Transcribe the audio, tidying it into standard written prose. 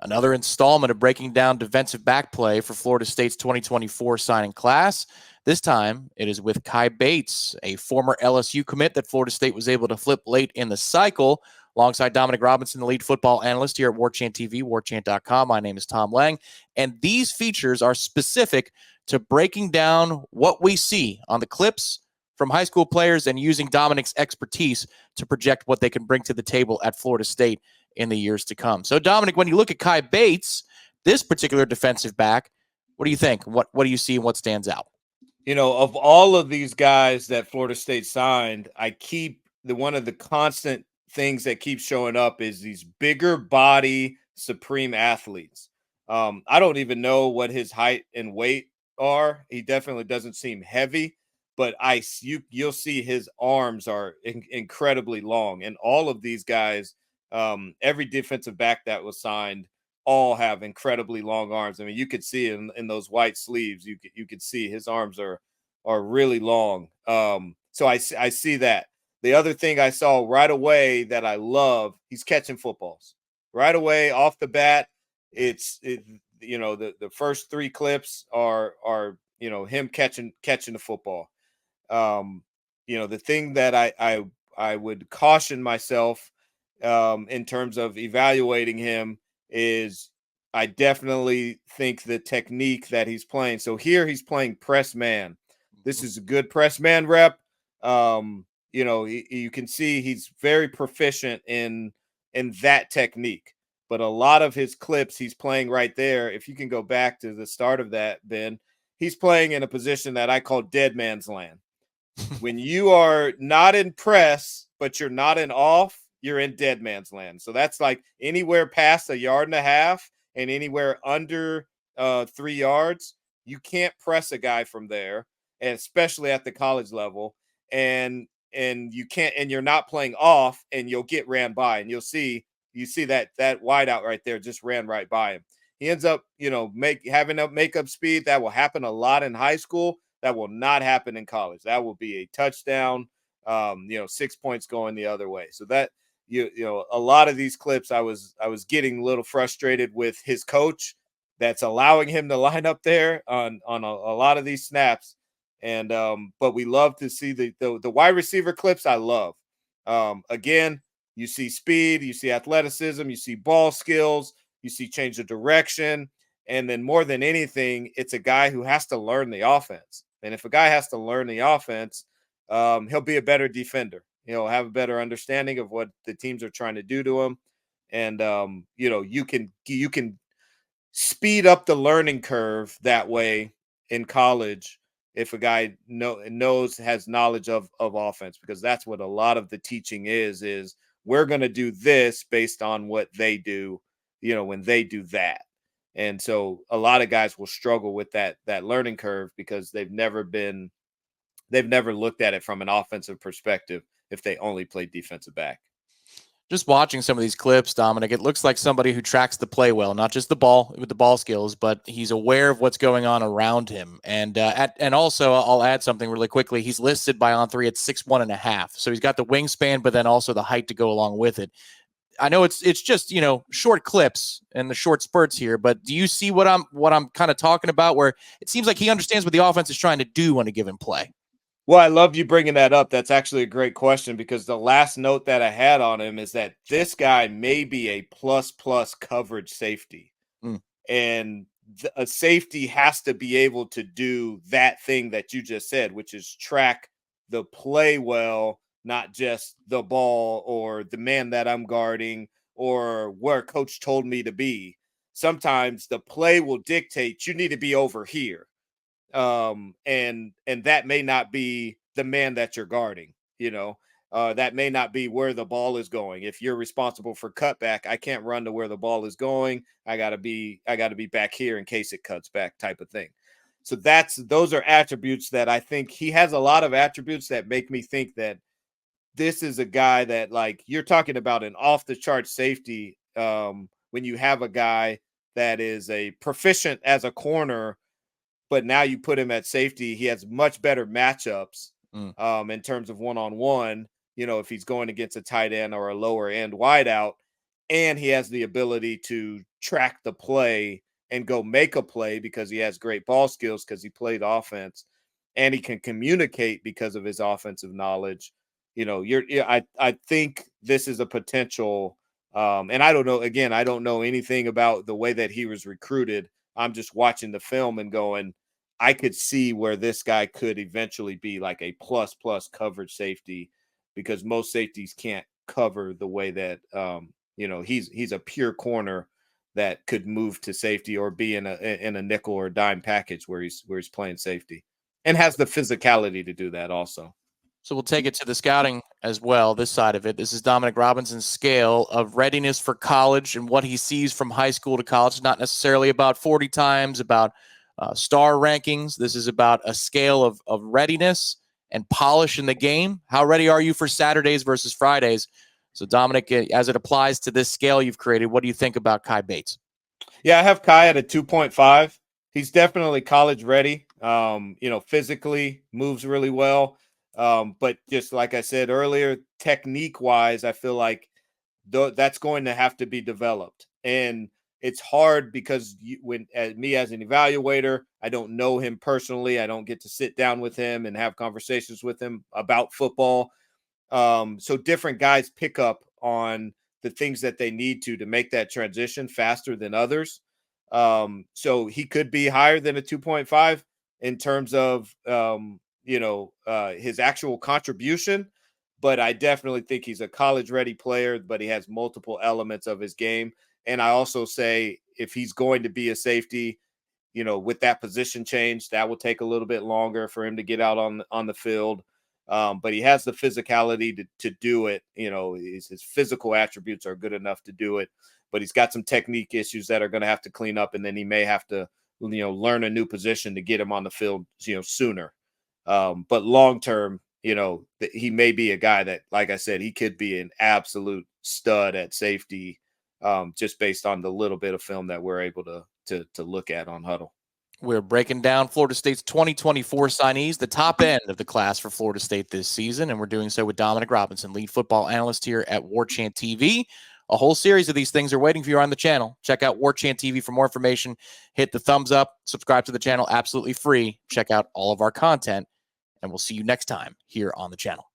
Another installment of breaking down defensive back play for Florida State's 2024 signing class. This time, it is with Kai Bates, a former LSU commit that Florida State was able to flip late in the cycle. Alongside Dominic Robinson, the lead football analyst here at Warchant TV, warchant.com. My name is Tom Lang, and these features are specific to breaking down what we see on the clips from high school players and using Dominic's expertise to project what they can bring to the table at Florida State in the years to come. So, Dominic, when you look at Kai Bates, this particular defensive back, what do you think? What do you see and what stands out? Of all of these guys that Florida State signed, one of the constant things that keeps showing up is these bigger body supreme athletes. I don't even know what his height and weight are. He definitely doesn't seem heavy, but you'll see his arms are incredibly long, and all of these guys, every defensive back that was signed, all have incredibly long arms. I mean, you could see in those white sleeves, you could see his arms are really long. So I see that. The other thing I saw right away that I love, he's catching footballs right away off the bat. The first three clips are him catching the football. The thing that I would caution myself in terms of evaluating him is I definitely think the technique that he's playing. So here he's playing press man. This is a good press man rep. You can see he's very proficient in that technique. But a lot of his clips he's playing right there. If you can go back to the start of that, Ben, he's playing in a position that I call dead man's land. When you are not in press, but you're not in off, you're in dead man's land. So that's like anywhere past 1.5 yards and anywhere under 3 yards, you can't press a guy from there, and especially at the college level. And you can't, and you're not playing off, and you'll get ran by, and you see that wideout right there just ran right by him. He ends up, having a makeup speed that will happen a lot in high school. That will not happen in college. That will be a touchdown. 6 points going the other way. So that a lot of these clips, I was getting a little frustrated with his coach that's allowing him to line up there on a lot of these snaps. And but we love to see the wide receiver clips. I love. Again, you see speed, you see athleticism, you see ball skills, you see change of direction. And then more than anything, it's a guy who has to learn the offense. And if a guy has to learn the offense, he'll be a better defender. He'll have a better understanding of what the teams are trying to do to him. And, you can speed up the learning curve that way in college if a guy has knowledge of offense, because that's what a lot of the teaching is we're going to do this based on what they do, when they do that. And so a lot of guys will struggle with that learning curve because they've never looked at it from an offensive perspective if they only play defensive back. Just watching some of these clips, Dominic, it looks like somebody who tracks the play well, not just the ball with the ball skills, but he's aware of what's going on around him. And also, I'll add something really quickly. He's listed by On3 at 6'1.5", so he's got the wingspan, but then also the height to go along with it. I know it's just short clips and the short spurts here, but do you see what I'm kind of talking about? Where it seems like he understands what the offense is trying to do on a given play. Well, I love you bringing that up. That's actually a great question, because the last note that I had on him is that this guy may be a plus coverage safety. And a safety has to be able to do that thing that you just said, which is track the play well, not just the ball or the man that I'm guarding or where coach told me to be. Sometimes the play will dictate you need to be over here. And that may not be the man that you're guarding, that may not be where the ball is going. If you're responsible for cutback, I can't run to where the ball is going. I gotta be back here in case it cuts back, type of thing. So those are attributes that I think he has. A lot of attributes that make me think that this is a guy that, like, you're talking about an off the chart safety. When you have a guy that is a proficient as a corner, but now you put him at safety, he has much better matchups in terms of one-on-one, if he's going against a tight end or a lower end wideout. and he has the ability to track the play and go make a play because he has great ball skills because he played offense, and he can communicate because of his offensive knowledge. I think this is a potential. And I don't know. Again, I don't know anything about the way that he was recruited. I'm just watching the film and going, I could see where this guy could eventually be like a plus coverage safety, because most safeties can't cover the way that he's a pure corner that could move to safety or be in a nickel or dime package where he's playing safety, and has the physicality to do that also. So we'll take it to the scouting as well, this side of it. This is Dominic Robinson's scale of readiness for college and what he sees from high school to college. It's not necessarily about 40 times, about star rankings. This is about a scale of readiness and polish in the game. How ready are you for Saturdays versus Fridays? So, Dominic, as it applies to this scale you've created, what do you think about Kai Bates? Yeah, I have Kai at a 2.5. He's definitely college ready. Physically moves really well. But just like I said earlier, technique wise, I feel like that's going to have to be developed. And it's hard because me as an evaluator, I don't know him personally. I don't get to sit down with him and have conversations with him about football. So different guys pick up on the things that they need to make that transition faster than others. So he could be higher than a 2.5 in terms of his actual contribution, but I definitely think he's a college ready player, but he has multiple elements of his game. And I also say if he's going to be a safety, with that position change, that will take a little bit longer for him to get out on the field. But he has the physicality to do it. His physical attributes are good enough to do it, but he's got some technique issues that are going to have to clean up. And then he may have to, learn a new position to get him on the field, sooner. But long-term, he may be a guy that, like I said, he could be an absolute stud at safety, just based on the little bit of film that we're able to look at on Huddle. We're breaking down Florida State's 2024 signees, the top end of the class for Florida State this season, and we're doing so with Dominic Robinson, lead football analyst here at War Chant TV. A whole series of these things are waiting for you on the channel. Check out War Chant TV for more information. Hit the thumbs up, subscribe to the channel, absolutely free. Check out all of our content, and we'll see you next time here on the channel.